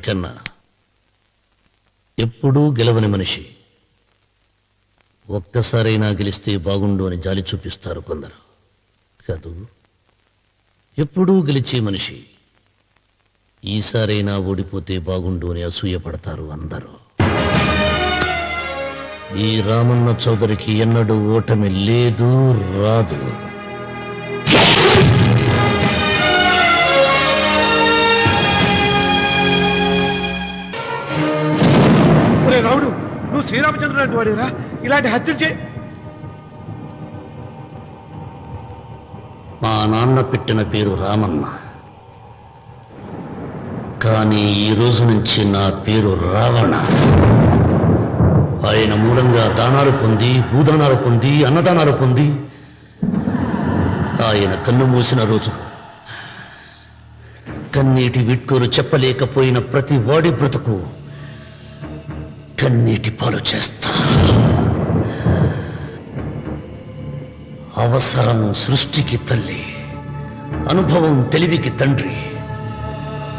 వెంకన్న ఎప్పుడూ గెలవని మనిషి. ఒక్కసారైనా గెలిస్తే బాగుండు అని జాలి చూపిస్తారు కొందరు. కాదు, ఎప్పుడూ గెలిచే మనిషి. ఈసారైనా ఓడిపోతే బాగుండు అని అసూయపడతారు అందరూ. ఈ రామన్న చౌదరికి ఎన్నడూ ఓటమి లేదు, రాదు. రాముడు, నువ్వు శ్రీరామచంద్రుడు లాంటి వాడిరా, ఇలాంటి హత్యలు చే. మా నాన్న పెట్టిన పేరు రామన్న, కానీ ఈ రోజు నుంచి నా పేరు రావణ. ఆయన మూలంగా దానాలు పొంది, భూదానాలు పొంది, అన్నదానాలు పొంది ఆయన కన్ను మూసిన రోజు కన్నీటి విట్కూరు చెప్పలేకపోయిన ప్రతి వాడి బ్రతుకు కన్నీటి పాలు చేస్తా. అవసరం సృష్టికి తల్లి, అనుభవం తెలివికి తండ్రి.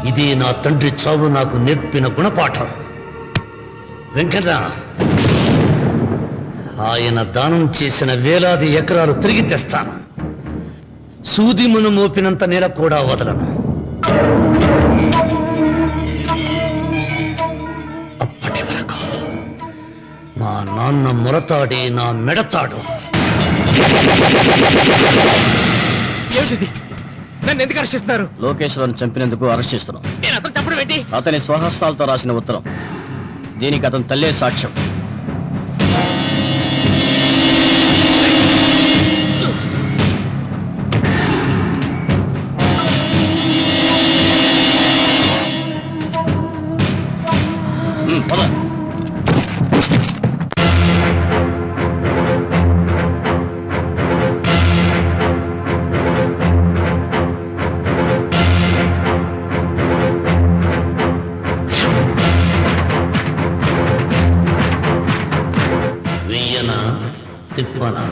ఇదే నా తండ్రి చావు నాకు నేర్పిన గుణపాఠం. వెంకన్న, ఆయన దానం చేసిన వేలాది ఎకరాలు తిరిగి తెస్తాను. సూదిమును మోపినంత నేల కూడా వదలను. అప్పటి వరకు మా నాన్న మొరతాడి నా మెడతాడు. ఏమిటిది? నన్ను ఎందుకు అరెస్ట్ చేస్తున్నారు? లోకేశ్వరను చంపినందుకు అరెస్ట్ చేస్తున్నాం. నేను అతను చంపడం ఏంటి? అతని స్వహస్తాలతో రాసిన ఉత్తరం. దీనికి అతను తల్లే సాక్ష్యం. పద. వెయ్యనా తిప్పనా?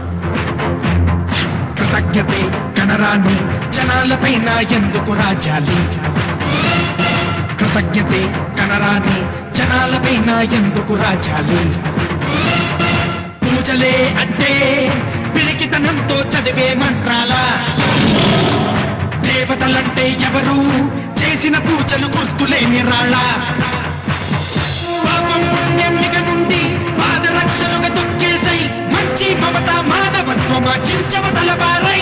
కృతజ్ఞతే కనరాని జనాలపైన ఎందుకు రాజాలి? కృతజ్ఞతే కనరాని జనాలపైన ఎందుకు రాజాలి? పూజలే అంటే పిరికితనంతో చదివే మంత్రాల, దేవతలంటే ఎవరు చేసిన పూజలు గుర్తులేని రాళ్ళ. పాపం పుణ్యం ఇక నుండి పాదరక్షలుగా తొక్కేసై మంచి మమత మానవత్వం చించవతలబారై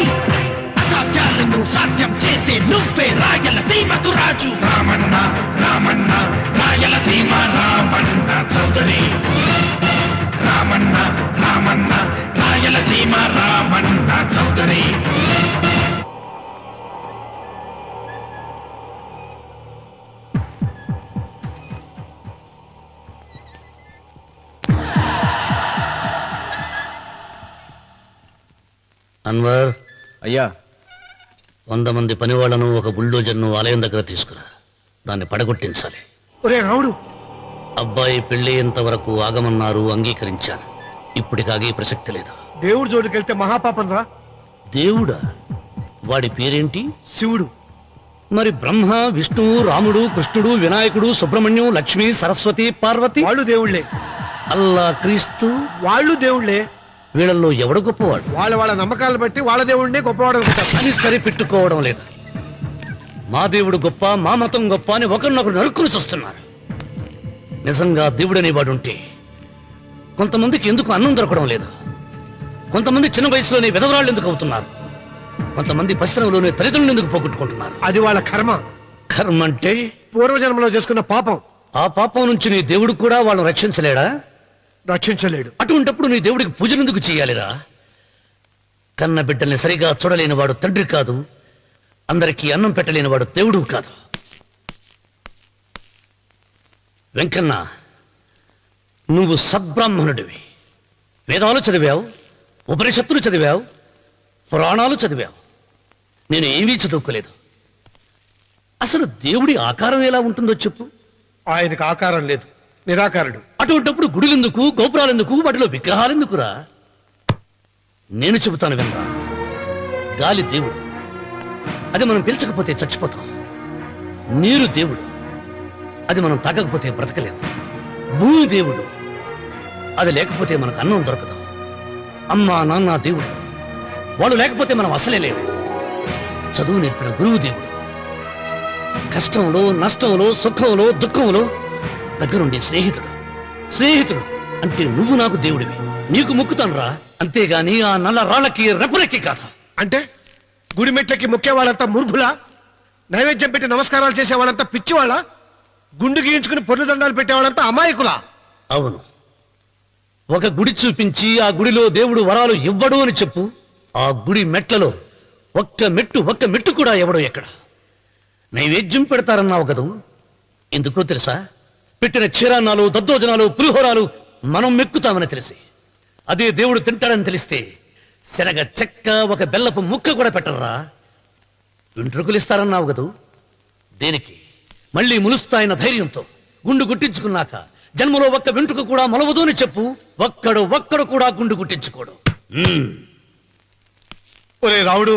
అసాధ్యాలను సాధ్యం చేసే నువ్వే రాయలసీమకు రాజు. రామన్న రామన్న రాయలసీమ రామన్న చౌదరి. రామన్న రామన్న రాయలసీమ రామన్న చౌదరి. అన్వర్, అయ్యా, 100 మంది పనివాళ్లను ఒక బుల్డోజర్ను ఆలయం దగ్గర తీసుకురా. దాన్ని పడగొట్టించాలి. ఒరే రాముడు, అబ్బాయి పెళ్ళయ్యేంత వరకు ఆగమన్నారు, అంగీకరించాను. ఇప్పటికాగే ప్రసక్తి లేదు. దేవుడి జోడికి వెళ్తే మహాపాపం రా. దేవుడా? వాడి పేరేంటి? శివుడు. మరి బ్రహ్మ, విష్ణువు, రాముడు, కృష్ణుడు, వినాయకుడు, సుబ్రహ్మణ్యం, లక్ష్మి, సరస్వతి, పార్వతి వాళ్ళు దేవుళ్లే. అల్లా, క్రీస్తు వాళ్ళు దేవుళ్లే. వీళ్ళల్లో ఎవడు గొప్పవాడు? వాళ్ళ వాళ్ళ నమ్మకాలను బట్టి వాళ్ళ దేవుడినే గొప్పవాడు అనుకుంటారు. అని సరిపెట్టుకోవడం లేదు. మా దేవుడు గొప్ప, మా మతం గొప్ప అని ఒకరినొకరు నరుక్కుని చూస్తున్నారు. నిజంగా దేవుడనే వాడుంటే కొంతమందికి ఎందుకు అన్నం దొరకడం లేదు? కొంతమంది చిన్న వయసులోనే విధవరాళ్ళు ఎందుకు అవుతున్నారు? కొంతమంది పశ్చిమలోనే తల్లిదండ్రులు ఎందుకు పోగొట్టుకుంటున్నారు? అది వాళ్ళ కర్మ. కర్మ అంటే పూర్వజన్మలో చేసుకున్న పాపం. ఆ పాపం నుంచి నీ దేవుడు కూడా వాళ్ళని రక్షించలేడా? రక్షించలేడు. అటువంటప్పుడు నీ దేవుడికి పూజలు ఎందుకు చేయాలిరా? కన్న బిడ్డల్ని సరిగా చూడలేని వాడు తండ్రి కాదు, అందరికీ అన్నం పెట్టలేని వాడు దేవుడు కాదు. వెంకన్న, నువ్వు సద్బ్రాహ్మణుడివి. వేదాలు చదివావు, ఉపనిషత్తులు చదివావు, పురాణాలు చదివావు. నేను ఏమీ చదువుకోలేదు. అసలు దేవుడి ఆకారం ఎలా ఉంటుందో చెప్పు. ఆయనకు ఆకారం లేదు, నిరాకారుడు. అటువంటప్పుడు గుడులెందుకు, గోపురాలెందుకు, వాటిలో విగ్రహాలెందుకురా? నేను చెబుతాను వినరా. గాలి దేవుడు, అది మనం పీల్చకపోతే చచ్చిపోతాం. నీరు దేవుడు, అది మనం తాగకపోతే బ్రతకలేము. భూమి దేవుడు, అది లేకపోతే మనకు అన్నం దొరకదు. అమ్మ నాన్న దేవుడు, వాళ్ళు లేకపోతే మనం అసలే లేవు. చదువు నేర్పిన గురువు దేవుడు, కష్టంలో నష్టంలో సుఖంలో దుఃఖంలో దగ్గరుండే స్నేహితుడు. స్నేహితుడు అంటే నువ్వు నాకు దేవుడివి, నీకు మొక్కుతాను రా, అంతేగాని ఆ నల్ల రాళ్ళకి రెప్పలెక్కి కాదు. అంటే గుడి మెట్లకి మొక్కే వాళ్ళంతా మూర్ఖులా? నైవేద్యం పెట్టి నమస్కారాలు చేసే వాళ్ళంతా పిచ్చివాళ్ళ? గుండు గీయించుకుని పొర్లు దండాలు పెట్టేవాళ్ళంతా అమాయకులా? అవును, ఒక గుడి చూపించి ఆ గుడిలో దేవుడు వరాలు ఇవ్వడు అని చెప్పు. ఆ గుడి మెట్లలో ఒక్క మెట్టు కూడా ఎవడో ఎక్కడ. నైవేద్యం పెడతారన్నావు కదూ, ఎందుకో తెలుసా? పెట్టిన క్షీరాన్నాలు దద్దోజనాలు పులిహోరాలు మనం మెక్కుతామని తెలిసి, అదే దేవుడు తింటాడని తెలిస్తే శనగ చెక్క ఒక బెల్లపు ముక్క కూడా పెట్టరా. వెంట్రుకలు ఇస్తారన్నావు కదూ, దేనికి? మళ్ళీ ములుస్తాయన్న ధైర్యంతో గుండు గుట్టించుకున్నాక జన్మలో ఒక్క వెంట్రుక కూడా మొలవదు అని చెప్పు. ఒక్కడు కూడా గుండు గుట్టించుకోడు. ఒరే రావుడు,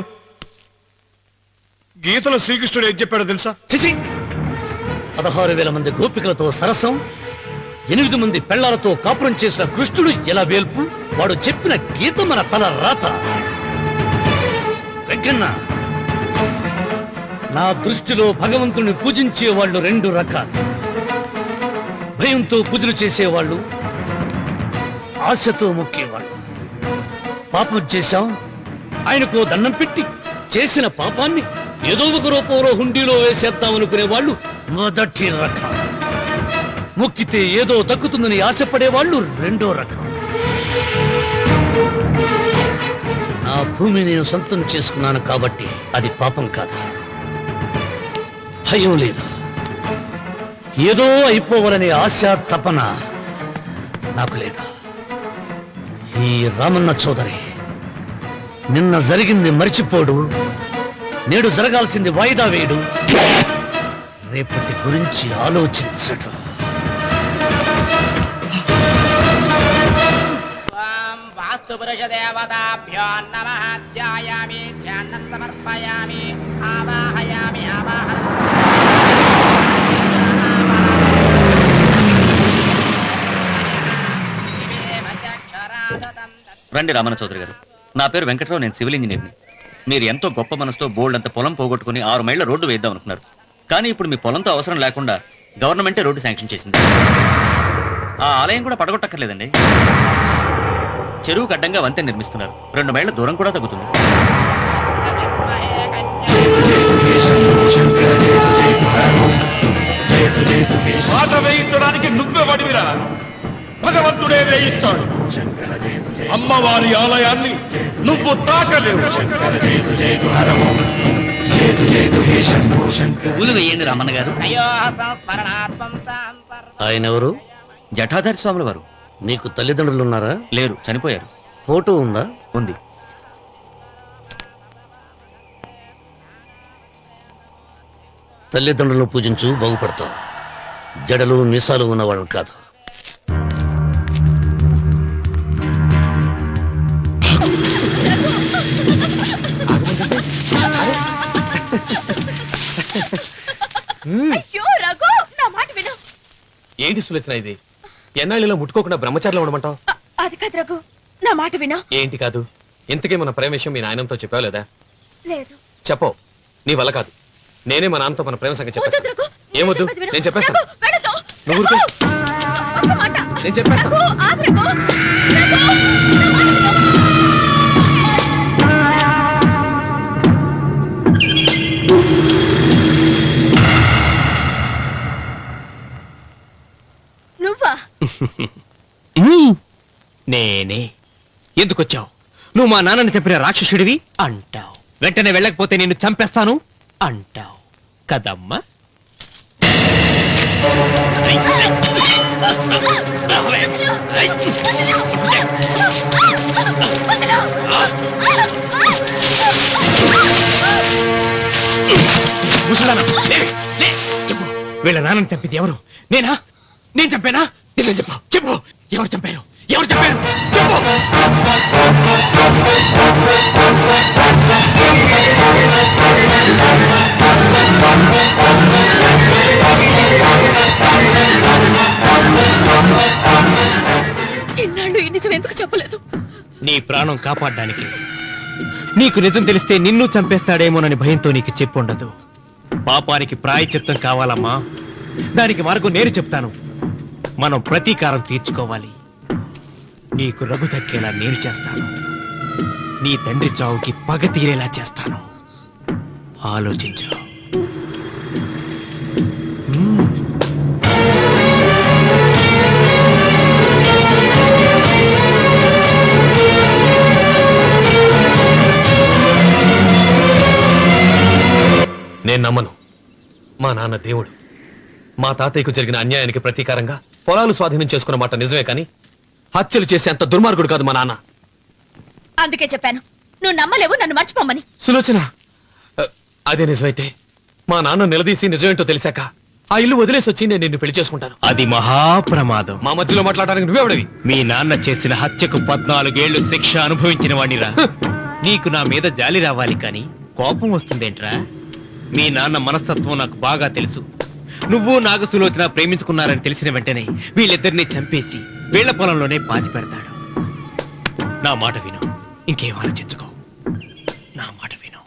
గీతలో శ్రీకృష్ణుడు ఏం చెప్పాడో తెలుసా? చిచి, 16,000 మంది గోపికలతో సరసం, 8 మంది పెళ్లాలతో కాపురం చేసిన కృష్ణుడు ఎలా వేల్పు? వాడు చెప్పిన గీత మన తల రాత. వెంకన్న, నా దృష్టిలో భగవంతుని పూజించే వాళ్ళు 2 రకాలు. భయంతో పూజలు చేసేవాళ్ళు, ఆశతో మొక్కేవాళ్ళు. పాపం చేశాం, ఆయనకో దండం పెట్టి చేసిన పాపాన్ని ఏదో ఒక రూపంలో హుండీలో వేసేద్దామనుకునే వాళ్ళు మొదటి రకం. మొక్కితే ఏదో దక్కుతుందని ఆశపడేవాళ్ళు 2వ రకం. నా భూమి నేను సొంతం చేసుకున్నాను కాబట్టి అది పాపం కాదు. భయం లేదు, ఏదో అయిపోవాలనే ఆశ తపన నాకు లేదు. ఈ రామన్న చౌదరి నిన్న జరిగింది మర్చిపోడు, నేడు జరగాల్సింది వాయిదా వేయడు, రేపటి గురించి ఆలోచించడు. వాస్తుపురుషదేవతాభ్యో నమః. ధ్యాయామి, ధ్యానం సమర్పయామి, ఆవాహయామి, ఆవాహనం. రండి రామన్న చౌదరి గారు, నా పేరు వెంకట్రావు, నేను సివిల్ ఇంజనీర్ని. మీరు ఎంతో గొప్ప మనసుతో బోల్డ్ అంత పొలం పోగొట్టుకుని 6 మైళ్ళ రోడ్డు వేద్దాం అనుకున్నారు. కానీ ఇప్పుడు మీ పొలంతో అవసరం లేకుండా గవర్నమెంటే రోడ్డు శాంక్షన్ చేసింది. ఆ ఆలయం కూడా పడగొట్టక్కర్లేదండి, చెరువుకు అడ్డంగా వంతెన నిర్మిస్తున్నారు. 2 మైళ్ళ దూరం కూడా తగ్గుతుంది. పాట వేయించడానికి నువ్వే వడివిరా, భగవంతుడే వేయిస్తాడు. అమ్మవారి ఆలయాన్ని నువ్వు తాకలేవు. పూలు వేయండి రామన్న గారు. ఆయన ఎవరు? జటాధారి స్వాముల వారు. నీకు తల్లిదండ్రులు ఉన్నారా? లేరు, చనిపోయారు. ఫోటో ఉందా? ఉంది. తల్లిదండ్రులను పూజించు, బాగుపడతావు. జడలు మీసాలు ఉన్నవాడు కాదు. అయ్యో రఘు, నా మాట విను. ఏంటి సులోచన ఇది? ఎన్నాళ్ళలో ముట్టుకోకుండా బ్రహ్మచారిలో ఉండమంటావు? అది కాదు రఘు, నా మాట విను. ఏంటి కాదు? ఇంతకీ మన ప్రేమ విషయం మీ నాయనంతో చెప్పావు లేదా? లేదు. చెప్పవు, నీ వల్ల కాదు. నేనే మా నాన్నతో మన ప్రేమ సంగతి వద్దు రఘు, చెప్పేస్తాను. ఏమొద్దు, నేను చెప్పేస్తాను. రఘు, వెళ్ళొద్దు. నువ్వు ఊరుకో. ఒక్క మాట. నేను చెప్పేస్తాను. రఘు, ఆగు రఘు. రఘు, నా మాట విను. నువ్వా? నేనే. ఎందుకొచ్చావు? నువ్వు మా నాన్నని చెప్పిన రాక్షసుడివి అంటావు. వెంటనే వెళ్ళకపోతే నిన్ను చంపేస్తాను అంటావు కదమ్మా. చెప్పు, వీళ్ళ నాన్నని చంపింది ఎవరు? నేనా? నేను చంపానా? నిజం చెప్పు, చెప్పు. ఎవరు చంపారు? ఎవరు చంపారు? చెప్పు. ఇన్నాళ్ళు ఈ నిజం ఎందుకు చెప్పలేదు? నీ ప్రాణం కాపాడడానికి. నీకు నిజం తెలిస్తే నిన్ను చంపేస్తాడేమోనని భయంతో నీకు చెప్పుండదు. పాపానికి ప్రాయశ్చిత్తం కావాలమ్మా. దానికి మార్గం నేను చెప్తాను. మనం ప్రతీకారం తీర్చుకోవాలి. నీకు రఘు దక్కేలా నేను చేస్తాను. నీ తండ్రి చావుకి పగ తీరేలా చేస్తాను. ఆలోచించు. నేను నమ్మను. మా నాన్న దేవుడు. మా తాతయ్యకు జరిగిన అన్యాయానికి ప్రతీకారంగా పొలాలు స్వాధీనం చేసుకున్న మాట నిజమే, కానీ హత్యలు చేసే అంత దుర్మార్గుడు కాదు మా నాన్న. అందుకే చెప్పాను నువ్వు నమ్మలేవు, నన్ను మర్చిపోమని. సులోచన, అదే నిజమైతే మా నాన్న నిలదీసి నిజమేంటో తెలిసాక ఆ ఇల్లు వదిలేసి వచ్చి నేను నిన్ను పెళ్లి చేసుకుంటాను. అది మహాప్రమాదం. మా మధ్యలో మాట్లాడడానికి నువ్వెవడివి? మీ నాన్న చేసిన హత్యకు 14 ఏళ్లు శిక్ష అనుభవించిన వాణిరా. నీకు నా మీద జాలి రావాలి కాని కోపం వస్తుందేంట్రా? మీ నాన్న మనస్తత్వం నాకు బాగా తెలుసు. నువ్వు నాగ సులోచన ప్రేమించుకున్నారని తెలిసిన వెంటనే వీళ్ళిద్దరిని చంపేసి వీళ్ల పొలంలోనే పాతి పెడతాడు. నా మాట విను, ఇంకేం ఆలోచించుకో. నా మాట విను.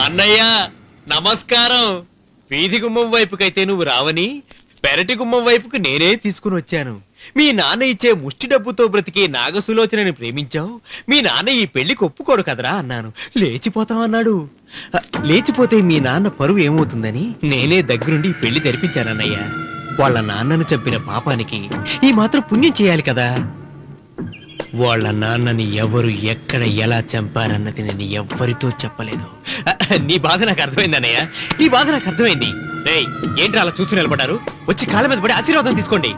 అన్నయ్యా నమస్కారం. వీధి గుమ్మం వైపుకైతే నువ్వు రావని పెరటి గుమ్మం వైపుకు నేనే తీసుకుని వచ్చాను. మీ నాన్న ఇచ్చే ముష్టి డబ్బుతో బ్రతికే నాగసులోచనని ప్రేమించావు. మీ నాన్న ఈ పెళ్లికి ఒప్పుకోడు కదరా అన్నాను. లేచిపోతామన్నాడు. లేచిపోతే మీ నాన్న పరువు ఏమవుతుందని నేనే దగ్గరుండి ఈ పెళ్లి తెరిపించానన్నయ్యా. వాళ్ళ నాన్నను చంపిన పాపానికి ఈ మాత్రం పుణ్యం చేయాలి కదా. వాళ్ళ నాన్నని ఎవరు ఎక్కడ ఎలా చంపారన్నది నేను ఎవ్వరితో చెప్పలేదు. నీ బాధ నాకు అర్థమైంది అన్నయ్య, నీ బాధ నాకు అర్థమైంది. రేయ్, ఏంట్రా అలా చూస్తూ నిలబడ్డారు? వచ్చి కాళ్ళ మీద పడి ఆశీర్వాదం తీసుకోండి.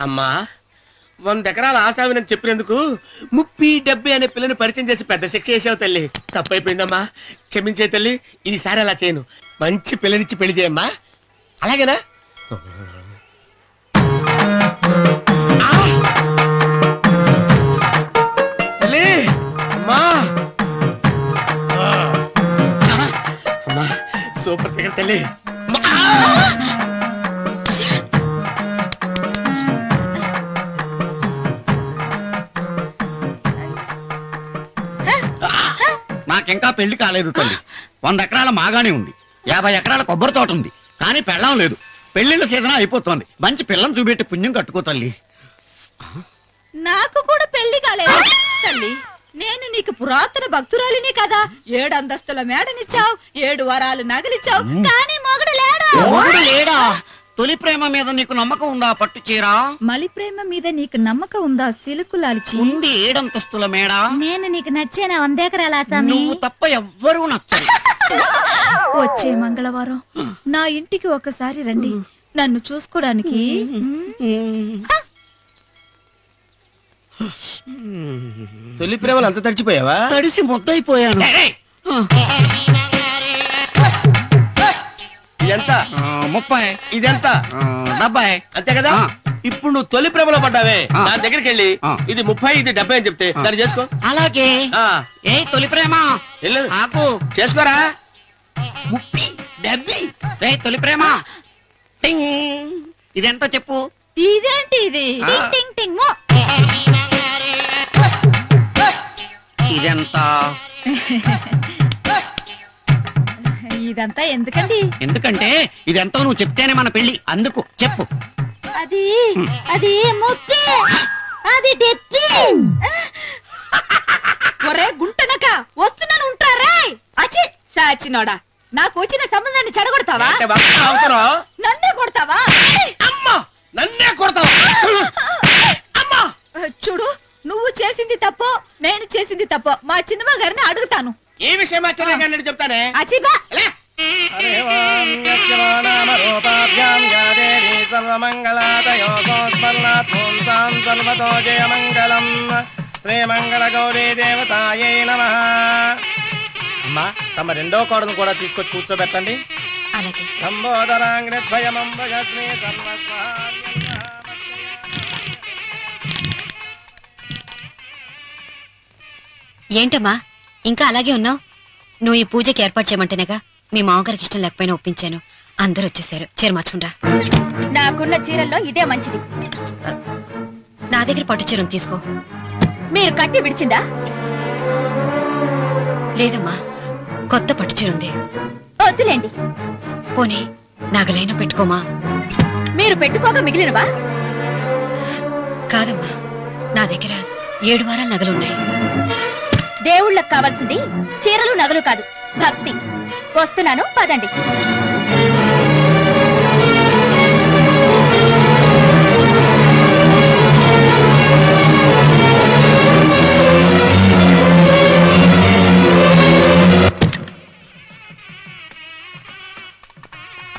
అమ్మా, 100 ఎకరాల ఆశావినని చెప్పినందుకు 30-70 అనే పిల్లని పరిచయం చేసి పెద్ద శిక్ష చేసావు తల్లి. తప్పైపోయిందమ్మా, క్షమించే తల్లి. ఈసారి అలా చేయను. మంచి పిల్లనిచ్చి పెళ్లి చేయమ్మా. అలాగేనా? తల్లి, అమ్మా, అమ్మా, సూపర్ ఫిగర్ తల్లి. నాకింకా పెళ్లి కాలేదు తల్లి. 100 ఎకరాల మాగానే ఉంది, 50 ఎకరాల కొబ్బరి తోట ఉంది, కానీ పెళ్ళం లేదు. పెళ్లిళ్ళ సీజన్ అయిపోతుంది. మంచి పిల్లని చూపెట్టి పుణ్యం కట్టుకో తల్లి. నాకు కూడా పెళ్లి కాలేదు తల్లి. నేను నీకు పురాతన భక్తురాలిని కదా. 7 అంతస్తుల మేడనిచ్చావు, 7 వరాలు నగలిచ్చావు, కానీ మొగుడు లేడు. మొగుడు లేడా? తొలి ప్రేమ మీద నీకు నమ్మకం ఉందా? పట్టు చీరా. మలి ప్రేమ మీద నీకు నమ్మకం ఉందా? సిలుకులాల్చి ఉంది 7 అంతస్తుల మేడ. నేను నీకు నచ్చేనా? 100 ఎకరాల ఆసామి. నువ్వు తప్ప ఎవ్వరూ నచ్చరు. వచ్చే మంగళవారం నా ఇంటికి ఒకసారి రండి, నన్ను చూసుకోవడానికి. తొలి ప్రేమలు అంత తడిచిపోయావా? తడిసి ముద్దయిపోయాను. ఎంత? 30. ఇదెంత? 70. అంతే కదా. ఇప్పుడు నువ్వు తొలి ప్రేమలో పడ్డావే, దాని దగ్గరికి వెళ్ళి ఇది 30 ఇది 70 అని చెప్తే దాన్ని చేసుకో. అలాగే. ఏ తొలి ప్రేమ ఆకు చేసుకోరా. 30 70. ఏ తొలి ప్రేమ టింగ్. ఇదెంతో చెప్పు. ఇదేంటి ఇది? టింగ్ టింగ్ టింగ్ మో. ఇదెంత? ఇదంతా ఎందుకండి? ఎందుకంటే ఇదెంతో నువ్వు చెప్తేనే మన పెళ్లి. అందుకు చెప్పు. అది అది ముప్పి, అది డెప్పి. ఒరే గుంటనక వస్తున్నాను ఉంటారా? అచి సాచినోడా, నాకు వచ్చిన సంబంధాన్ని చెడగొడతావా? నన్నే కొడతావా? అమ్మా నన్నే కొడతావా? అమ్మా చూడు, నువ్వు చేసింది తప్పో నేను చేసింది తప్పో మా చిన్నమ్మ గారిని అడుగుతాను. ఈ విషయం మా చిన్న గారిని చెప్తానే. అచిబా శ్రీమంగళ గౌరీ దేవతాయే నమః. అమ్మా తమ రెండో కోడను కూడా తీసుకొచ్చి కూర్చోబెట్టండి. అలాగే. లంబోదరాంగ్రద్వయమంబగ శ్రీ సర్వస్వ. ఏంటమ్మా ఇంకా అలాగే ఉన్నావు? నువ్వు ఈ పూజకి ఏర్పాటు చేయమంటేనేగా మీ మామగారికి ఇష్టం లేకపోయినా ఒప్పించాను. అందరూ వచ్చేసారు. చీర మార్చుకుంటా. నాకున్న చీరల్లో ఇదే మంచిది. నా దగ్గర పట్టు చీరను తీసుకో. మీరు కట్టి విడిచిందా? లేదమ్మా, కొత్త పట్టు చీర ఉంది. వద్దులేండి. పోనీ నాగలైనా పెట్టుకోమా. మీరు పెట్టుకోక మిగిలినవా? కాదమ్మా, నా దగ్గర 7 వారాల నగలున్నాయి. దేవుళ్ళకు కావాల్సింది చీరలు నగలు కాదు, భక్తి. వస్తున్నాను, పదండి.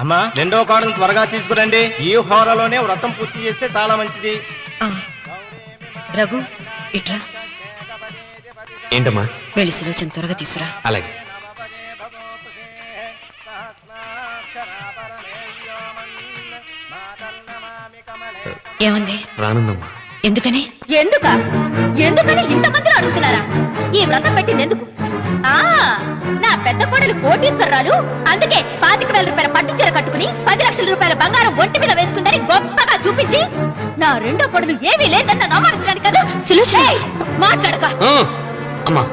అమ్మా రెండో కోడను త్వరగా తీసుకురండి. ఈ హోరలోనే వ్రతం పూర్తి చేస్తే చాలా మంచిది. రఘు ఇట్రా. ఏంటమ్మా? వెళ్ళి సులోచన త్వరగా తీసురా. అలాగే. ఏముంది? రానుందమ్మా. ఎందుకని? ఎందుకని ఇంతమందిలో అడుగుతున్నారా? ఈ వ్రతం పెట్టింది ఎందుకు? నా పెద్ద కోడలు కోటీశ్వరరాలు, అందుకే 25,000 రూపాయల పట్టు చీర కట్టుకుని 10 లక్షల రూపాయల బంగారం ఒంటి మీద వేసుకుందని గొప్పగా చూపించి నా రెండో కోడలు ఏమీ లేదన్న నమ్మడానికి కదా. మాట్లాడక. అమ్మా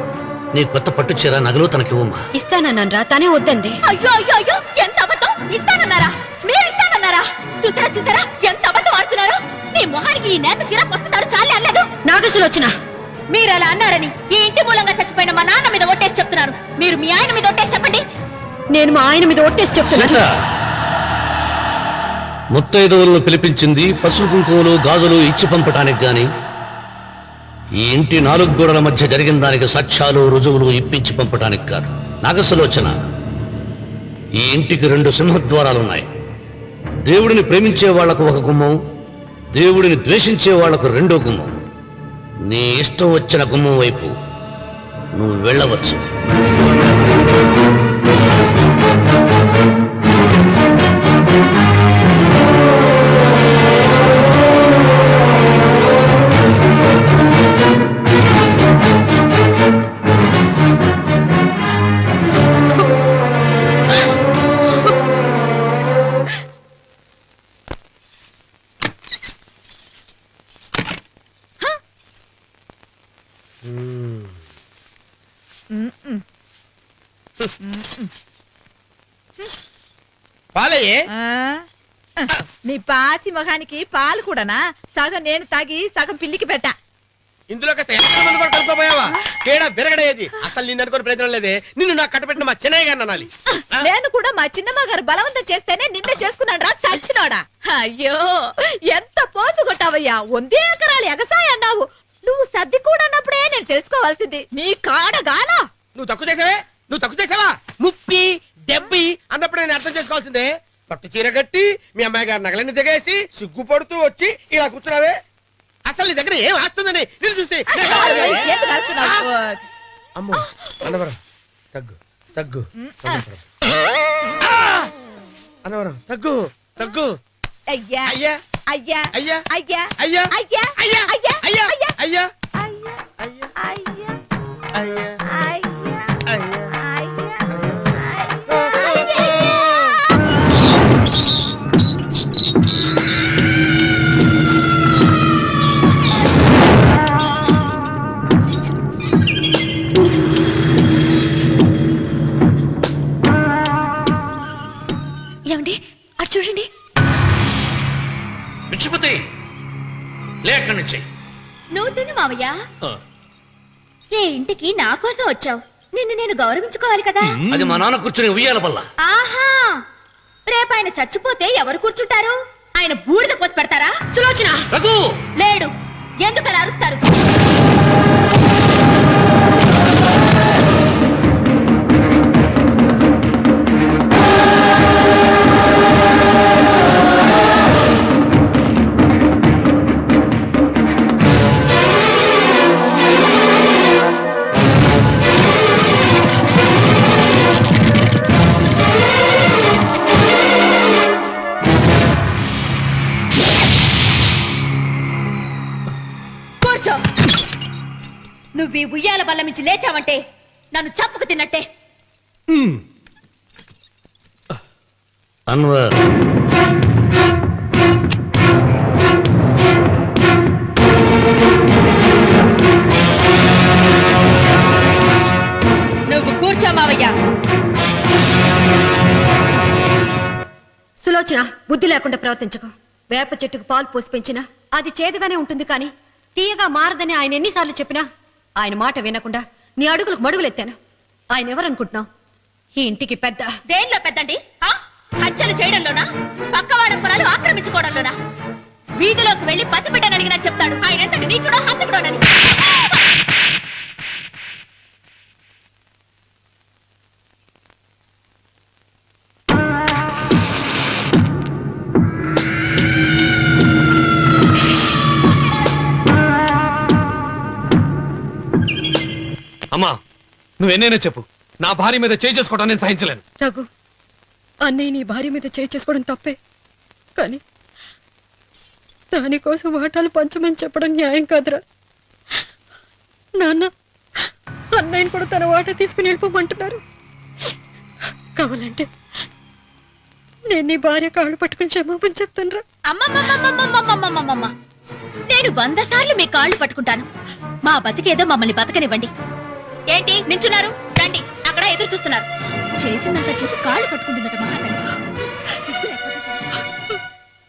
నీ కొత్త పట్టు చీర నగలు తనకివ్వమ్మా. ఇస్తానన్నాను రా, తానే వద్దండి. అయ్యో అయ్యో అయ్యో, ఎంత అబద్ధం! ఇస్తానన్నారా? మీరు ఇస్తానన్నారా? చూసారా చూసారా ఎంత అబద్ధం ఆడుతున్నారు? మీ మొహానికి ఈ నేత చీర వస్తున్నారు చాలే అనలేదు. నాగసులోచన, మీరు అలా అన్నారని ఈ ఇంటి మూలంగా చచ్చిపోయిన మా నాన్న మీద ఒట్టేసి చెప్తున్నారు. మీరు మీ ఆయన మీద ఒట్టేసి చెప్పండి. నేను మా ఆయన మీద ఒట్టేసి చెప్తున్నాను. ముత్తైదువులను పిలిపించింది పసుపు కుంకుమలు గాజులు ఇచ్చి పంపటానికి గాని, ఈ ఇంటి 4 గోడల మధ్య జరిగిన దానికి సాక్ష్యాలు రుజువులు ఇప్పించి పంపటానికి కాదు. నాగసులోచన, ఈ ఇంటికి 2 సింహద్వారాలున్నాయి. దేవుడిని ప్రేమించే వాళ్లకు ఒక గుమ్మం, దేవుడిని ద్వేషించే వాళ్లకు 2వ గుమ్మం. నీ ఇష్టం వచ్చిన గుమ్మం వైపు నువ్వు వెళ్ళవచ్చు. పాలయ్యే. నీ పాచి మొహానికి పాలు కూడానా? సగం నేను తాగి సగం పిల్లికి పెట్టా. ఇందులో కలుపుకోపోయావా? తేడా విరగడేది. అసలు నిన్ను అనుకుని ప్రయోజనం లేదే. నిన్ను నాకు కట్టబెట్టిన మా చెన్నయ్య గారిని అనాలి. నేను కూడా మా చిన్నమ్మ గారు బలవంతం చేస్తేనే నిన్నే చేసుకున్నాడు రా సచ్చినోడా. అయ్యో ఎంత పోసు కొట్టావయ్యా. 100 ఎకరాలు ఎగసాయ అన్నావు. నువ్వు సర్ది కూడా అన్నప్పుడే నేను తెలుసుకోవాల్సింది. నీ కాడగానా? నువ్వు తక్కువ చేసావే. 30 70 అన్నప్పుడు నేను అర్థం చేసుకోవాల్సిందే. పట్టు చీర కట్టి మీ అమ్మాయి గారి నగలన్నీ దిగేసి సిగ్గుపడుతూ వచ్చి ఇలా కూర్చున్నావే. అసలు నీ దగ్గర ఏం వస్తుందని నేను చూసి. అమ్మో, అన్నవరం తగ్గు తగ్గు. అన్నవరం తగ్గు తగ్గు. అయ్యా అయ్యా అయ్యా అయ్యా అయ్యా అయ్యా అయ్యా అయ్యా అయ్యా అయ్యా అయ్యా అయ్యా అయ్యా అయ్యా అయ్యా అయ్యా అయ్యా ఏమండి అటు చూడండి. విచ్చిపోతే లే అక్కడి నుంచి. నువ్వు తిను మావయ్య. ఏ ఇంటికి నా కోసం వచ్చావు, నిన్ను నేను గౌరవించుకోవాలి కదా. అది మా నాన్న కూర్చుని ఉయ్యాల వల్ల. ఆహా, రేపు ఆయన చచ్చిపోతే ఎవరు కూర్చుంటారు? ఆయన బూడిద పోసి పెడతారా? సులోచన రఘు లేడు, ఎందుకు అలా అరుస్తారు? నువ్వు ఈ ఉయ్యాల బల్ల నుంచి లేచావంటే నన్ను చప్పుకు తిన్నట్టే. అన్వర్ నువ్వు కూర్చో మావయ్య. సులోచన, బుద్ధి లేకుండా ప్రవర్తించకు. వేప చెట్టుకు పాలు పోసి పెంచినా అది చేదుగానే ఉంటుంది, కానీ తీయగా మారదని ఆయన ఎన్నిసార్లు చెప్పినా ఆయన మాట వినకుండా నీ అడుగులకు మడుగులెత్తాను. ఆయన ఎవరనుకుంటున్నావు? ఈ ఇంటికి పెద్ద. దేనిలో పెద్దండి? హత్యలు చేయడంలోనా? పక్కవాడ పొలాలు ఆక్రమించుకోవడంలోనా? వీధిలోకి వెళ్లి పసిబిడ్డని అడిగినా చెప్తాడు ఆయన ఎంతటి నీచుడో హంతకుడోనని. అమ్మా, నువ్వెన్నైనా చెప్పు, నా భార్య మీద చేయి చేసుకోవడం నేను సహించలేను. రఘు, అన్నయ్య నీ భార్య మీద చేయి చేసుకోవడం తప్పే, కానీ దానికోసం వాటాలు పంచమని చెప్పడం న్యాయం కాదురా. నాన్న అన్నయ్యని కూడా తన వాటా తీసుకుని వెళ్ళిపోమంటున్నారు. కావాలంటే నేను నీ భార్య కాళ్ళు పట్టుకుని క్షమాపణ చెప్తాను రా. అమ్మమ్మమ్మమ్మమ్మమ్మమ్మమ్మమ్మ, నేను 100 సార్లు మీ కాళ్ళు పట్టుకుంటాను. మా బతికేదో మమ్మల్ని బతకనివ్వండి. ఏంటి నించున్నారు? రండి, అక్కడ ఎదురు చూస్తున్నారు. చేసిందంత చేసి కాళ్ళు పట్టుకుంటుందట మహాతల్లి.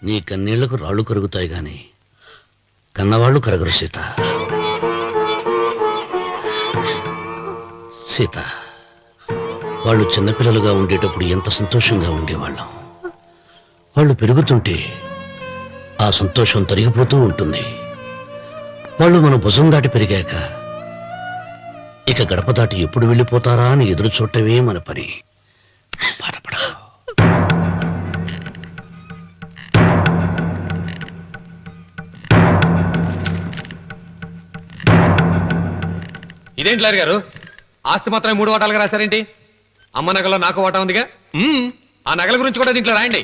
నీ కన్నీళ్లకు రాళ్లు కరుగుతాయి గాని కన్నవాళ్లు కరగరు సీత. సీత, వాళ్ళు చిన్నపిల్లలుగా ఉండేటప్పుడు ఎంత సంతోషంగా ఉండేవాళ్ళం. వాళ్ళు పెరుగుతుంటే ఆ సంతోషం తరిగిపోతూ ఉంటుంది. వాళ్ళు మన భుజం దాటి పెరిగాక ఇక గడప దాటి ఎప్పుడు వెళ్ళిపోతారా అని ఎదురు చూడటమే మన పని. బాధపడ. ఇదేంటి లారి గారు, ఆస్తి మాత్రమే 3 వాటాలుగా రాశారేంటి? అమ్మ నగలో నాకు వాటా ఉందిగా. ఆ నగల గురించి కూడా దీంట్లో రాయండి.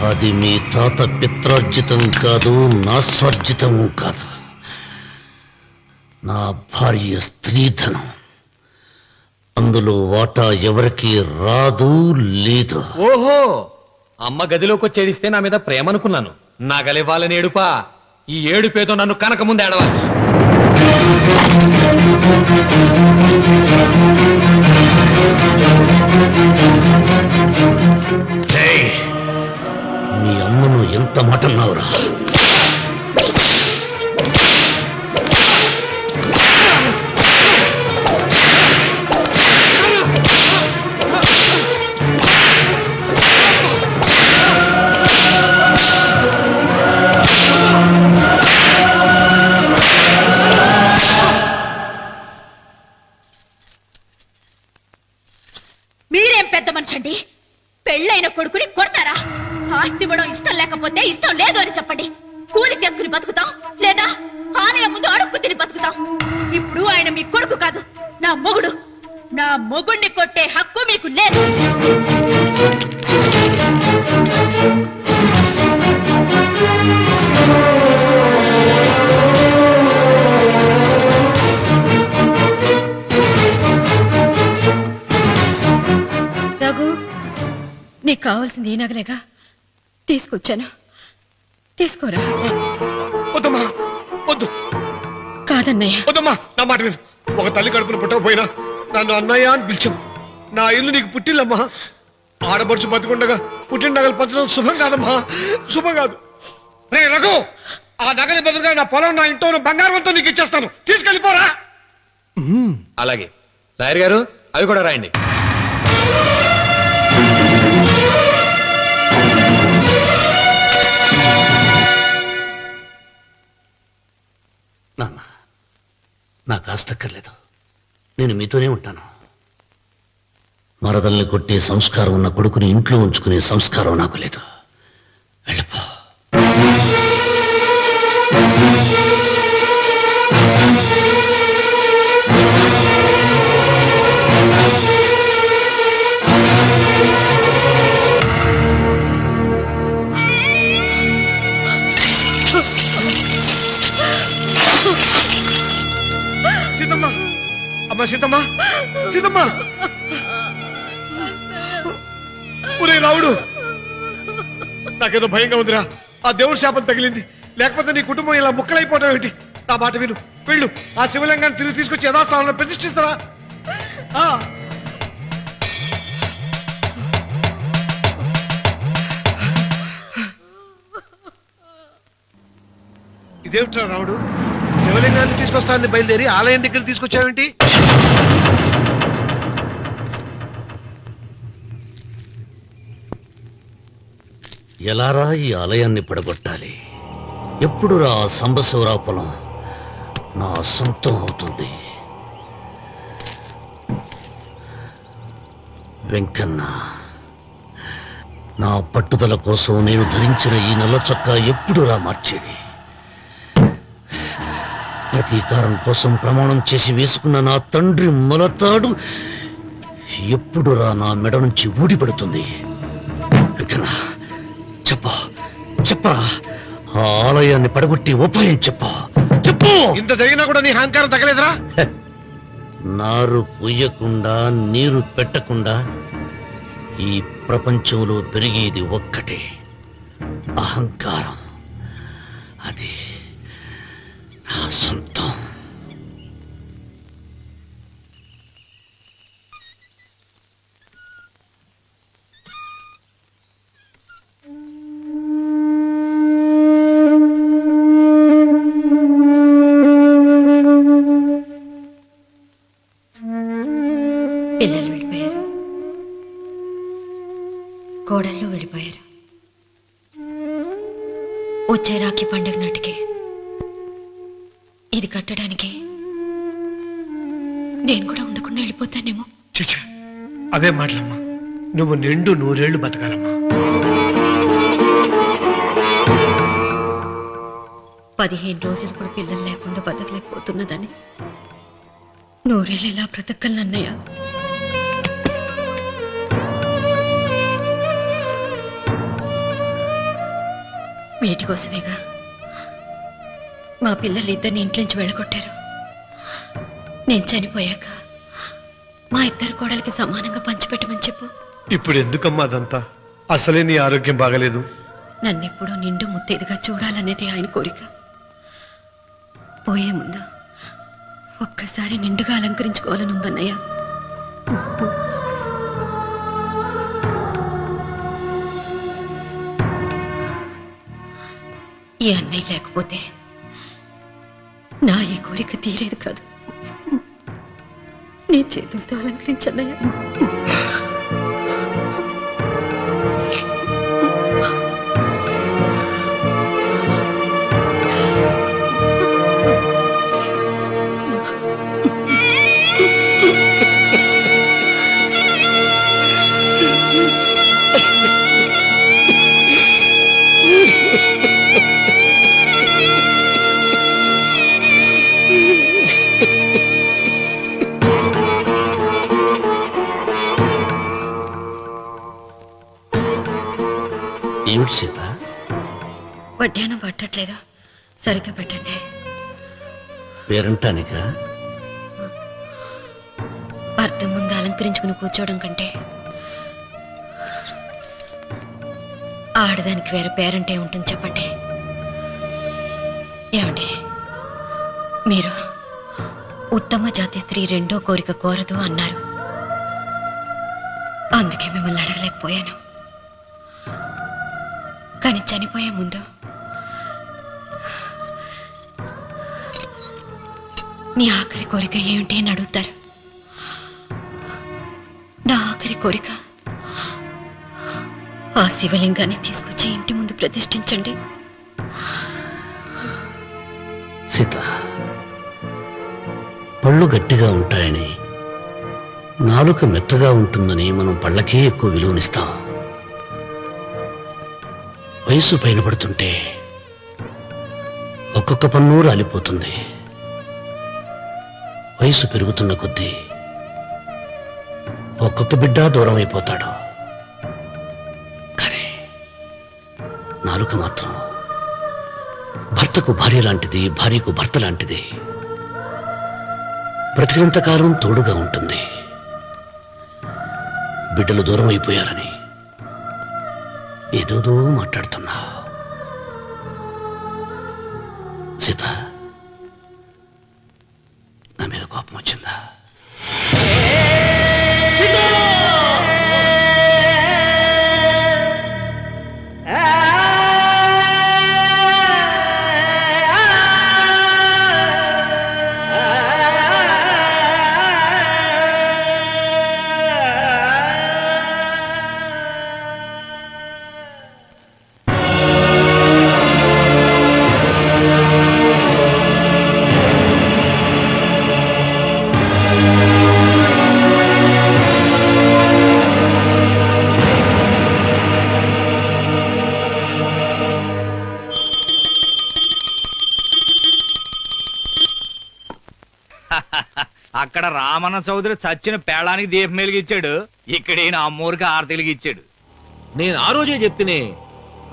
అది మీ తాత పిత్రార్జితం కాదు, నా స్వార్జితము కాదు. నా భార్య స్త్రీధనం. అందులో వాటా ఎవరికి రాదు లేదు. ఓహో, అమ్మ గదిలోకి వచ్చేడిస్తే నా మీద ప్రేమ అనుకున్నాను. నగలివ్వాలని ఏడుపా. ఈ ఏడుపేదో నన్ను కనక ముందు ఏడవాలి. నీ అమ్మను ఎంత మాట అన్నావురా? మీరేం పెద్ద మనిషండి? పెళ్ళైన కొడుకుని కొడతారా? ఆస్తి ఇవ్వడం ఇష్టం లేకపోతే ఇష్టం లేదు అని చెప్పండి. కూలి చేసుకుని బతుకుతాం, లేదా ఆలయం ముందు అడుక్కు తిని బతుకుతాం. ఇప్పుడు ఆయన మీ కొడుకు కాదు, నా మొగుడు. నా మొగుణ్ణి కొట్టే హక్కు మీకు లేదు. రఘు, నీకు కావాల్సింది ఈ నగలేగా తీసుకొచ్చాను, తీసుకోరా. వద్దమ్మా, వద్దు. కాదన్నయ్య. వద్దమ్మా, నా మాట విను. ఒక తల్లి కడుపును పుట్టకపోయినా నన్ను అన్నయ్య అని పిలిచావు. నా ఇల్లు నీకు పుట్టిల్లమ్మా. ఆడబడుచు బతికుండగా పుట్టిన నగలు పంచడం శుభం కాదమ్మా, శుభం కాదు. రే రఘు, ఆ నగలి బదులుగా నా పొలం, నా ఇంట్లో బంగారంతో నీకు ఇచ్చేస్తాను, తీసుకెళ్ళిపోరా. అలాగే లాయర్ గారు, అవి కూడా రాయండి. నాన్న, నాకు ఆస్తక్కర్లేదు. నేను మీతోనే ఉంటాను. మరదల్ని కొట్టే సంస్కారం ఉన్న కొడుకుని ఇంట్లో ఉంచుకునే సంస్కారం నాకు లేదు. వెళ్ళిపో. సీతమ్మ, అమ్మ సీతమ్మ, సీతమ్మ. ఒరే రావుడు, నాకేదో భయంగా ఉందిరా. ఆ దేవుడి శాపం తగిలింది, లేకపోతే నీ కుటుంబం ఇలా ముక్కలైపోవటం ఏంటి? నా మాట విను, వెళ్ళు. ఆ శివలింగాన్ని తిరిగి తీసుకొచ్చి యథాస్థానంలో ప్రతిష్ఠిస్తారా? ఇదేమిట్రా రావుడు, శివలింగాన్ని తీసుకొస్తానని బయలుదేరి ఆలయం దగ్గర తీసుకొచ్చావేంటి? ఎలారా ఈ ఆలయాన్ని పడగొట్టాలి? ఎప్పుడురా సంబశివరావు పొలం నా సొంతం అవుతుంది? వెంకన్న, నా పట్టుదల కోసం నేను ధరించిన ఈ నల్ల చొక్కా ఎప్పుడురా మార్చేది? ప్రతీకారం కోసం ప్రమాణం చేసి వేసుకున్న నా తండ్రి మొలతాడు ఎప్పుడురా నా మెడ నుంచి ఊడిపడుతుంది? వెంకన్న, చెప్పరా, ఆ ఆలయాన్ని పడగొట్టి ఉపాయం చెప్పు. ఇంత జరిగినా కూడా నీ అహంకారం తగ్గలేదురా? నారు పొయ్యకుండా నీరు పెట్టకుండా ఈ ప్రపంచంలో పెరిగేది ఒక్కటే, అహంకారం. అది నా సొంతం. పిల్లలు వెళ్ళిపోయారు, కోడళ్ళు వెళ్ళిపోయారు. వచ్చే రాఖీ పండుగ నాటికి ఇది కట్టడానికి నేను కూడా ఉండకుండా వెళ్ళిపోతానేమో. చిచ్చా, అవే మాటలమ్మా. నువ్వు నిండు 100 ఏళ్లు బతకాలమ్మా. 15 రోజులు కూడా పిల్లలు లేకుండా బతకలేకపోతున్నదని 100 ఏళ్ళు ఎలా బ్రతకలన్నయ్య? వీటి కోసమేగా మా పిల్లలు ఇద్దరిని ఇంట్లోంచి వెళ్ళగొట్టారు. నేను చనిపోయాక మా ఇద్దరు కోడలికి సమానంగా పంచిపెట్టమని చెప్పు. ఇప్పుడు ఎందుకమ్మా అదంతా? అసలే నీ ఆరోగ్యం బాగలేదు. నన్నెప్పుడు నిండు ముత్తేదిగా చూడాలనేది ఆయన కోరిక. పోయే ముందు ఒక్కసారి నిండుగా అలంకరించుకోవాలని ఉందన్నయ్య. ఈ అన్నయ్య లేకపోతే నా ఈ కోరిక తీరేది కాదు. నీ చేతులతో అలంకరించన్నయ్య. సీత? వడ్డానం పట్టట్లేదు, సరిగ్గా పెట్టండి. పేరంటానికా? అర్థం ముందు అలంకరించుకుని కూర్చోవడం కంటే ఆడదానికి వేరే పేరంటే ఉంటుంది చెప్పండి. ఏమండి, మీరు ఉత్తమ జాతి స్త్రీ రెండో కోరిక కోరదు అన్నారు. అందుకే మిమ్మల్ని అడగలేకపోయాను. కానీ చనిపోయే ముందు నీ ఆఖరి కోరిక ఏమిటి అని అడుగుతారు. నా ఆఖరి కోరిక ఆ శివలింగాన్ని తీసుకొచ్చి ఇంటి ముందు ప్రతిష్ఠించండి. సీత, పళ్ళు గట్టిగా ఉంటాయని, నాలుక మెత్తగా ఉంటుందని మనం పళ్ళకే ఎక్కువ విలువనిస్తాం. వయసు పైన పడుతుంటే ఒక్కొక్క పన్ను రాలిపోతుంది. వయసు పెరుగుతున్న కొద్దీ ఒక్కొక్క బిడ్డ దూరం అయిపోతాడు. కానీ నాలుక మాత్రం భర్తకు భార్య లాంటిది, భార్యకు భర్త లాంటిది. బ్రతికినంతకాలం తోడుగా ఉంటుంది. బిడ్డలు దూరం అయిపోయారని ఏదోదో మాట్లాడుతున్నా. సీత, నా మీద కోపం వచ్చిందా? అక్కడ రామన్న చౌదరి చచ్చిన పేళానికి దీపం వెలిగిచ్చాడు, ఇక్కడ ఈయన అమ్మూరికి ఆరతి వెలిగిచ్చాడు. నేను ఆ రోజే చెప్తేనే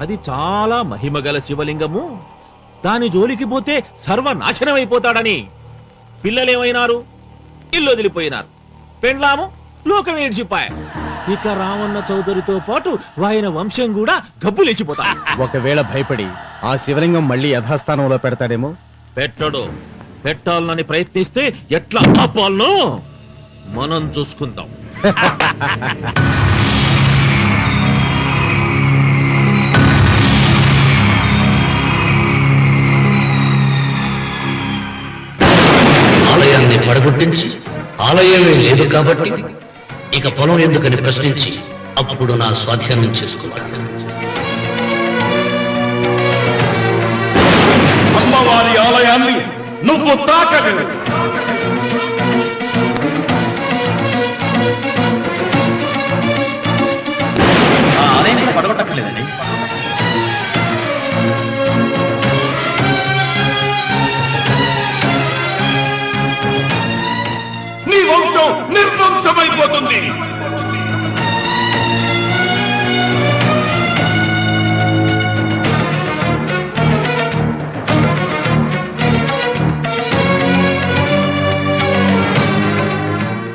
అది చాలా మహిమగల శివలింగము, దాని జోలికి పోతే సర్వనాశనం అయిపోతాడని. పిల్లలేమైనారు? ఇల్లు వదిలిపోయినారు. పెండ్లాము లోకం ఏడ్చిపాయ. ఇక రామన్న చౌదరితో పాటు ఆయన వంశం కూడా గబ్బు లేచిపోతాడు. ఒకవేళ భయపడి ఆ శివలింగం మళ్ళీ యథాస్థానంలో పెడతాడేమో. పెట్టడు. పెట్టాలని ప్రయత్నిస్తే ఎట్లా ఆపాలనో మనం చూసుకుందాం. ఆలయాన్ని పడగొట్టించి ఆలయమే లేదు కాబట్టి ఇక పొలం ఎందుకని ప్రశ్నించి అప్పుడు నా స్వాధీనం చేసుకుంటాను. అమ్మవారి ఆలయాన్ని నువ్వు తాకగలవు. ఆ ఆలయాన్ని పడగొట్టక్కర్లేదండి. నీ వంశం నిర్వంశమైపోతుంది.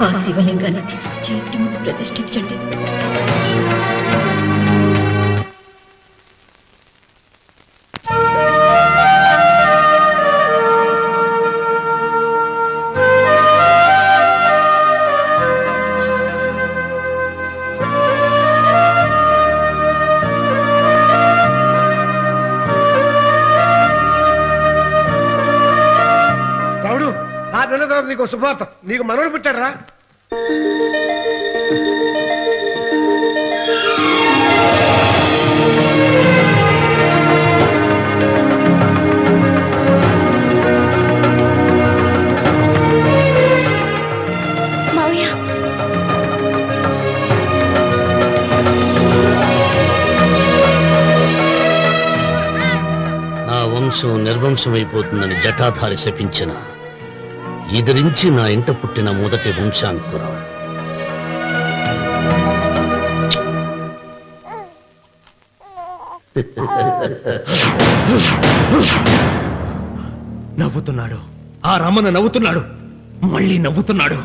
ఆ శివలింగాన్ని తీసుకొచ్చి ఇంటి ముందు ప్రతిష్ఠించండి. రావుడు, ఆ నెల తర్వాత నీకు శుభార్త. నీకు మనవడు పుట్టారా? మావయ్య, నా వంశం నిర్వంశం అయిపోతుందని జటాధారి శపించిన ఎదిరించి నా ఇంట పుట్టిన మొదటి వంశాంకురం. నవ్వుతున్నాడు. ఆ రమణ నవ్వుతున్నాడు. మళ్ళీ నవ్వుతున్నాడు.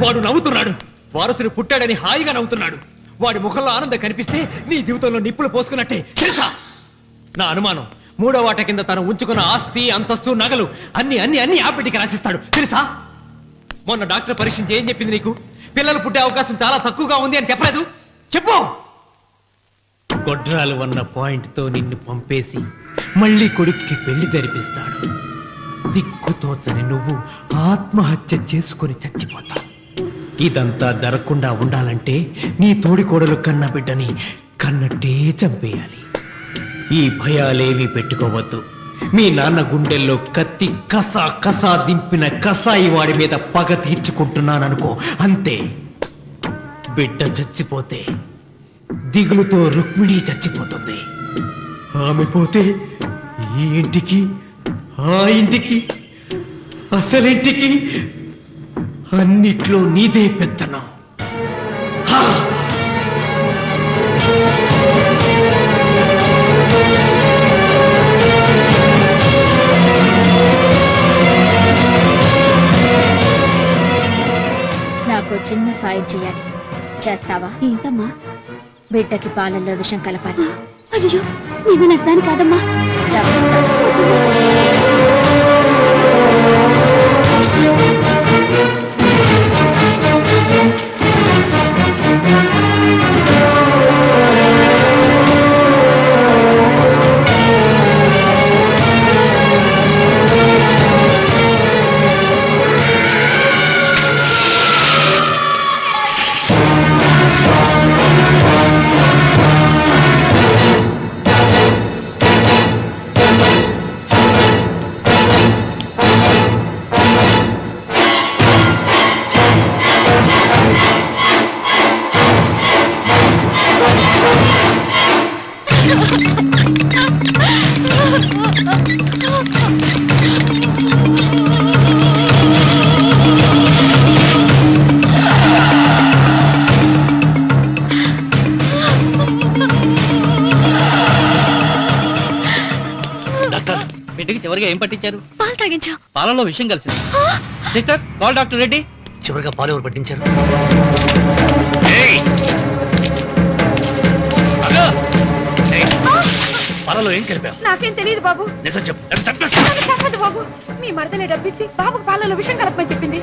వాడు నవ్వుతున్నాడు. వారసుని పుట్టాడని హాయిగా నవ్వుతున్నాడు. వాడి ముఖంలో ఆనందం కనిపిస్తే నీ జీవితంలో నిప్పులు పోసుకున్నట్టే తెలుసా? నా అనుమానం 3వ వాట కింద తను ఉంచుకున్న ఆస్తి, అంతస్తు, నగలు అన్ని అన్ని అన్ని ఆ బిడ్డకి రాసిస్తాడు తెలుసా? మొన్న డాక్టర్ పరీక్షించి ఏం చెప్పింది నీకు? పిల్లలు పుట్టే అవకాశం చాలా తక్కువగా ఉంది అని చెప్పలేదు? చెప్పు. గొడ్రాలు అన్న పాయింట్ తో నిన్ను పంపేసి మళ్ళీ కొడుక్కి పెళ్లి జరిపిస్తాడు. దిక్కుతోచని నువ్వు ఆత్మహత్య చేసుకుని చచ్చిపోతావు. ఇదంతా జరగకుండా ఉండాలంటే నీ తోడికోడలు కన్న బిడ్డని కన్నట్టే చంపేయాలి. ఈ భయాలేమీ పెట్టుకోవద్దు. మీ నాన్న గుండెల్లో కత్తి కసా కసా దింపిన కసాయి వాడి మీద పగ తీర్చుకుంటున్నాననుకో, అంతే. బిడ్డ చచ్చిపోతే దిగులుతో రుక్మిణి చచ్చిపోతుంది. ఆమె పోతే ఈ ఇంటికి, ఆ ఇంటికి, అసలింటికి అన్నిట్లో నీదే పెత్తనం. నాకు చిన్న సాయం చేయాలి, చేస్తావా? ఏంటమ్మా? బిడ్డకి పాలల్లో విషం కలపాలి. అయ్యో, నేను నగ్దాను కాదమ్మా. బిడ్డకి చివరిగా ఏం పట్టించారు? పాలు తాగించా. పాలలో విషయం కలిసింది. Sister, call doctor Reddy. చివరిగా పాలు ఎవరు పట్టించారు? పాలలో ఏం కలిపావు? నాకేం తెలియదు బాబు. నిజం చెప్పు. చెప్పదు బాబు. మీ మరదలే డబ్బిచ్చి బాబుకు పాలలో విషం కలపమని చెప్పింది.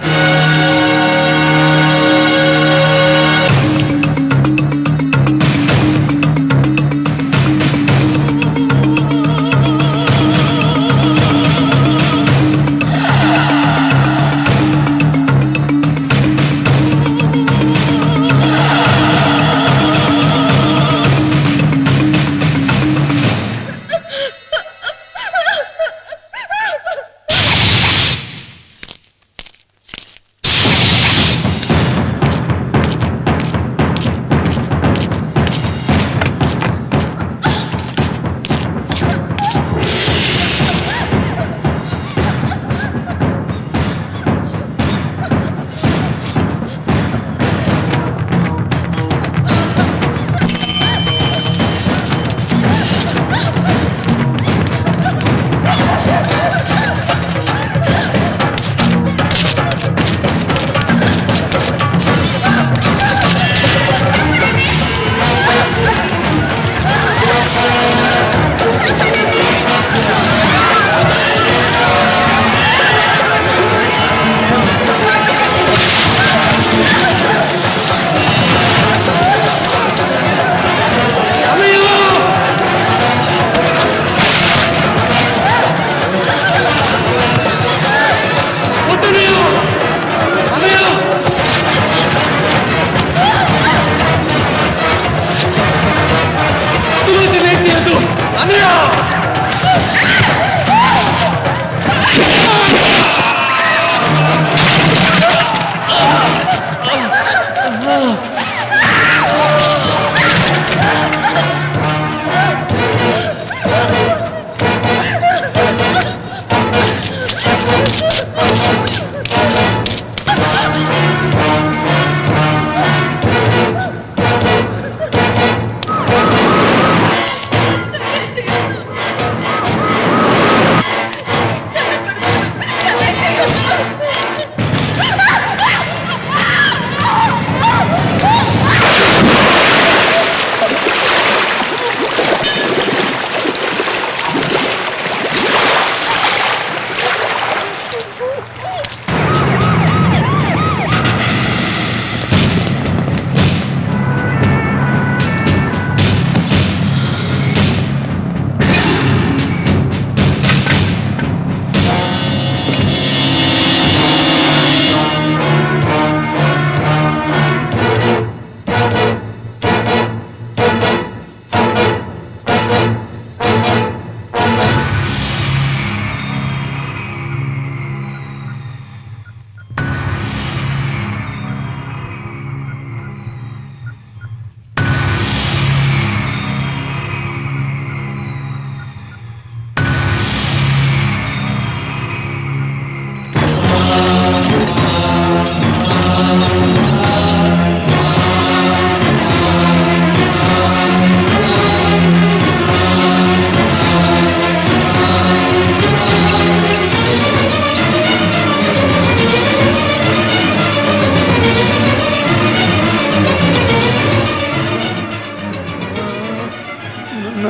ఒరే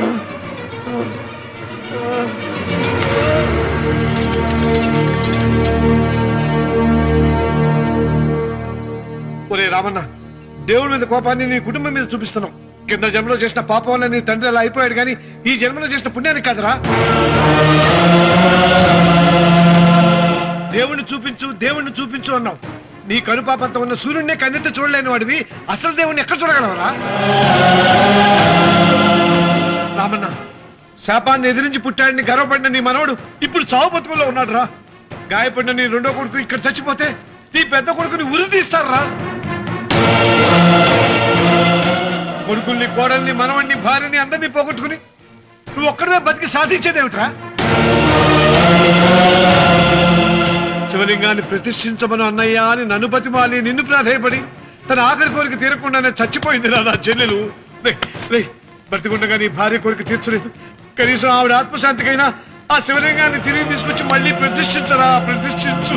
రామన్న, దేవుడి మీద కోపాన్ని నీ కుటుంబం మీద చూపిస్తున్నావు. కింద జన్మలో చేసిన పాపం వల్ల నీ తండ్రి అలా అయిపోయాడు, కానీ ఈ జన్మలో చేసిన పుణ్యానికి కాదురా. దేవుణ్ణి చూపించు అన్నావు. నీ కనుపాపంతో ఉన్న సూర్యుడినే కన్నెత్తి చూడలేని వాడివి అసలు దేవుణ్ణి ఎక్కడ చూడగలవరా? రామన్న, శాపాన్ని ఎదిరించి పుట్టాడని గర్వపడిన నీ మనవడు ఇప్పుడు చావు బతుకుల్లో ఉన్నాడు రా. గాయపడిన నీ రెండో కొడుకు ఇక్కడ చచ్చిపోతే నీ పెద్ద కొడుకుని ఉరి తీస్తారా? కొడుకుల్ని, కోడల్ని, మనవణ్ణి, భార్యని అందరినీ పోగొట్టుకుని నువ్వు ఒక్కడమే బతికి సాధించేదేమిట్రా? శివలింగాన్ని ప్రతిష్ఠించమను అన్నయ్య అని నన్ను బతిమాలి నిన్ను ప్రాధేయపడి తన ఆఖరి కోరిక తీరకుండానే చచ్చిపోయింది రా నా చెల్లెలు. బ్రతికుండగా నీ భార్య కోరిక తీర్చలేదు. కనీసం ఆవిడ ఆత్మశాంతికైనా ఆ శివలింగాన్ని తిరిగి తీసుకొచ్చి మళ్ళీ ప్రతిష్ఠించరా, ప్రతిష్ఠించు.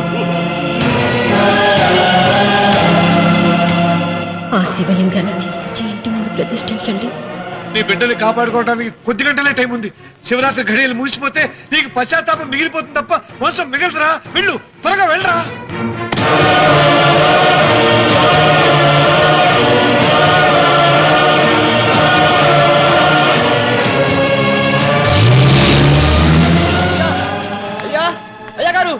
ఆ శివలింగాన్ని తీసుకొచ్చి ఇంటి ముందు ప్రతిష్ఠించండి. నీ బిడ్డని కాపాడుకోవడానికి కొద్ది గంటలే టైం ఉంది. శివరాత్రి ఘడియలు ముగిసిపోతే నీకు పశ్చాత్తాపం మిగిలిపోతుంది తప్ప వంశం మిగలరా. వెళ్ళు, త్వరగా వెళ్ళరా. అయ్యా గారు,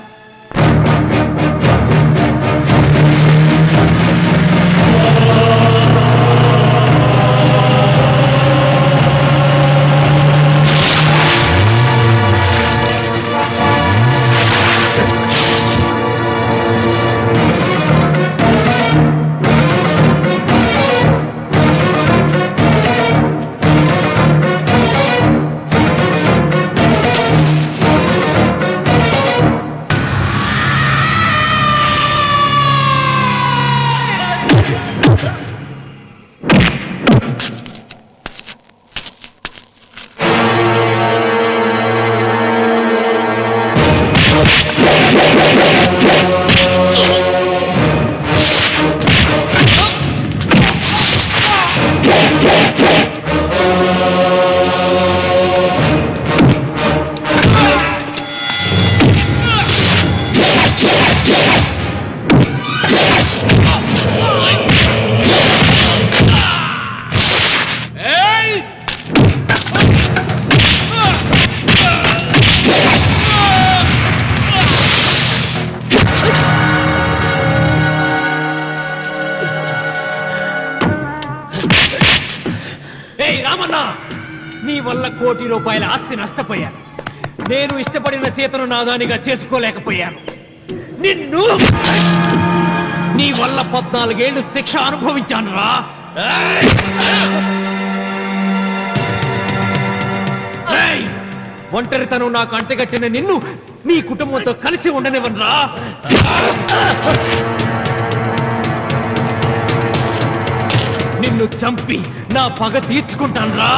రామన్నా, నీ వల్ల ₹1 కోటి ఆస్తి నష్టపోయాను. నేను ఇష్టపడిన సీతను నాదానిగా చేసుకోలేకపోయాను. నిన్ను నీ వల్ల 14 ఏళ్ళు శిక్ష అనుభవించాను రా. ఒంటరితనం నాకు అంటగట్టిన నిన్ను నీ కుటుంబంతో కలిసి ఉండనివ్వనురా. నిన్ను చంపి నా పగ తీర్చుకుంటాను రా.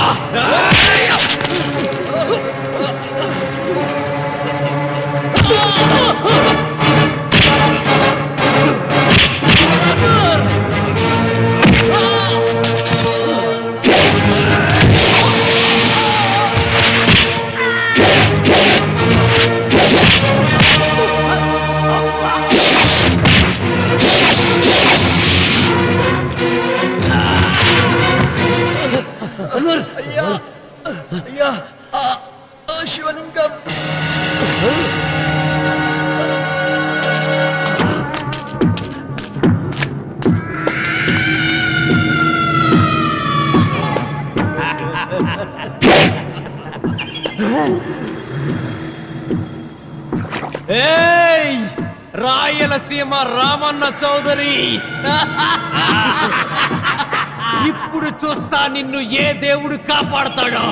అయ్యా, శివలింగం. ఏయ్, రాయలసీమ రామన్న చౌదరి, ఇప్పుడు చూస్తా నిన్ను ఏ దేవుడు కాపాడతాడో.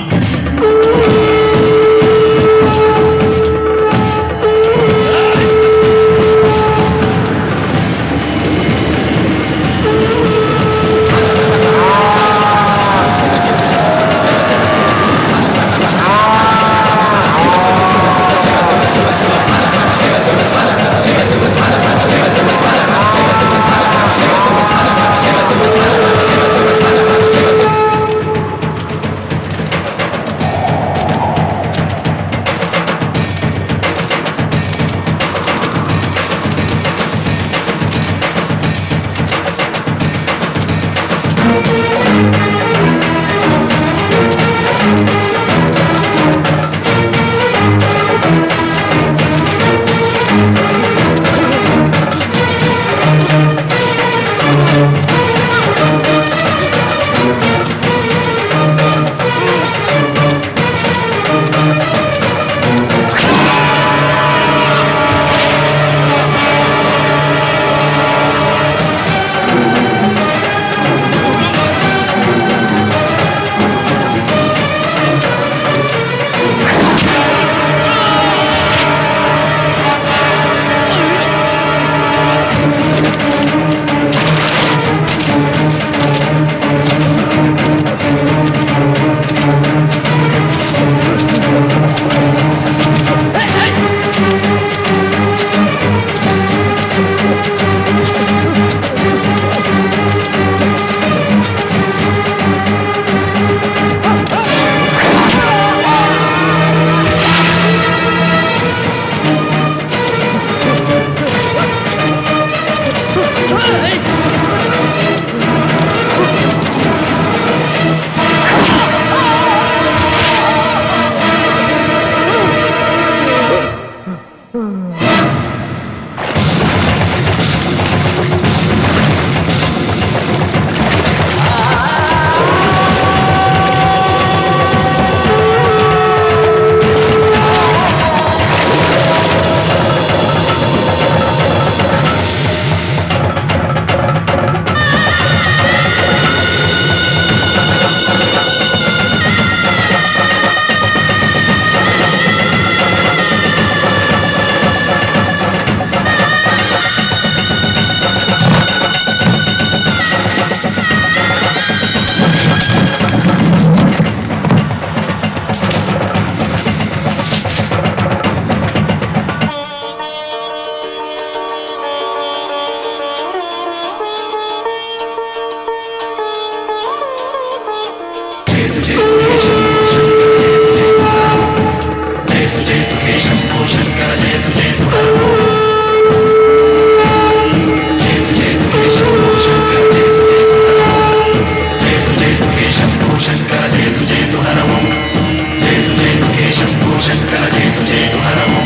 శంకర జయతు జయతు హరము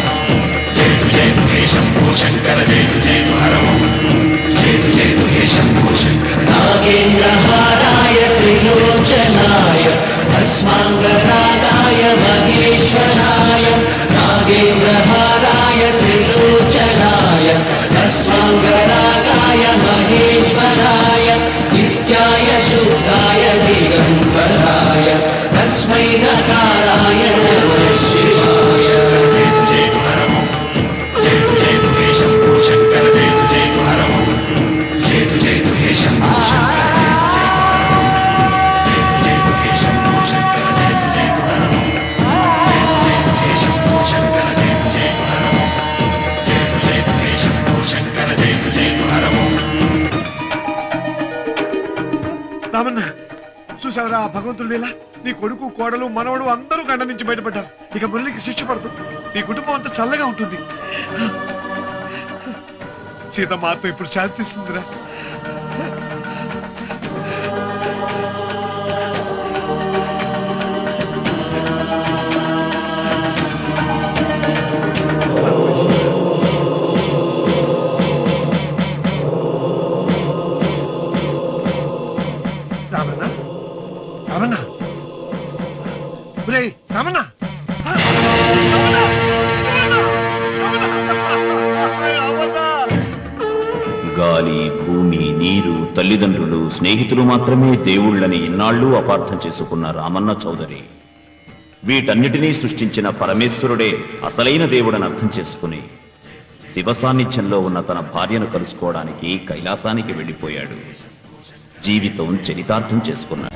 జయతు జయతు హే శంభో శంకర జయతు జయతు హరము జయతు జయతు హే శంభో శంకర నాగేంద్రహారాయ త్రిలోచనాయ భస్మాంగరాగాయ మహేశ్వరాయ నాగేంద్రహారాయ త్రిలోచనాయ భస్మాంగరాగాయ మహేశ్వరాయ నిత్యాయ శుద్ధాయ దిగంబరాయ తస్మై నకారాయ నమః శివాయ జయతు జయతు హరము జయతు జయతు హే శంభో శంకర జయతు జయతు హరము జయతు జయతు హే శంభో శంకర జయతు జయతు హే శంభో శంకర జయతు జయతు హరము జయతు జయతు హే శంభో శంకర జయతు జయతు హరము జయతు జయతు హే శంభో శంకర జయతు జయతు హరము. రామన్న చూసావరా భగవంతుడు లీలా నీ కొడుకు కోడలు మనవడు అందరూ గండ నుంచి బయటపడ్డారు ఇక మురళికి శిక్ష పడుతుంది నీ కుటుంబం అంతా చల్లగా ఉంటుంది సీతమ్మ ఆత్మ ఇప్పుడు శాంతిస్తుందిరా రామన్న రామన్న రామన్న గాలి భూమి నీరు తల్లిదండ్రులు స్నేహితులు మాత్రమే దేవుళ్ళని ఇన్నాళ్లు అపార్థం చేసుకున్న రామన్న చౌదరి వీటన్నిటినీ సృష్టించిన పరమేశ్వరుడే అసలైన దేవుడని అర్థం చేసుకుని శివ సాన్నిధ్యంలో ఉన్న తన భార్యను కలుసుకోవడానికి కైలాసానికి వెళ్లిపోయాడు జీవితం చరితార్థం చేసుకున్నాడు.